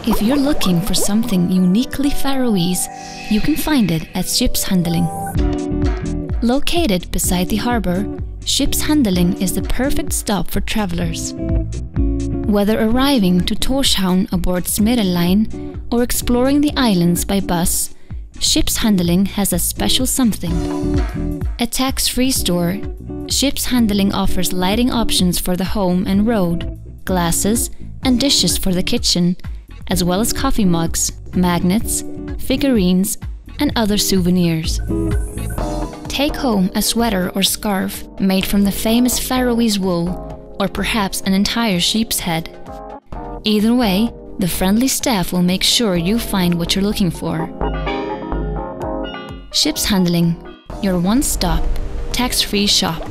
If you're looking for something uniquely Faroese, you can find it at Skipshandilin. Located beside the harbor, Skipshandilin is the perfect stop for travelers. Whether arriving to Tórshavn aboard Line or exploring the islands by bus, Skipshandilin has a special something. A tax-free store, Skipshandilin offers lighting options for the home and road, glasses and dishes for the kitchen, as well as coffee mugs, magnets, figurines and other souvenirs. Take home a sweater or scarf made from the famous Faroese wool, or perhaps an entire sheep's head. Either way, the friendly staff will make sure you find what you're looking for. Skipshandilin, your one-stop, tax-free shop.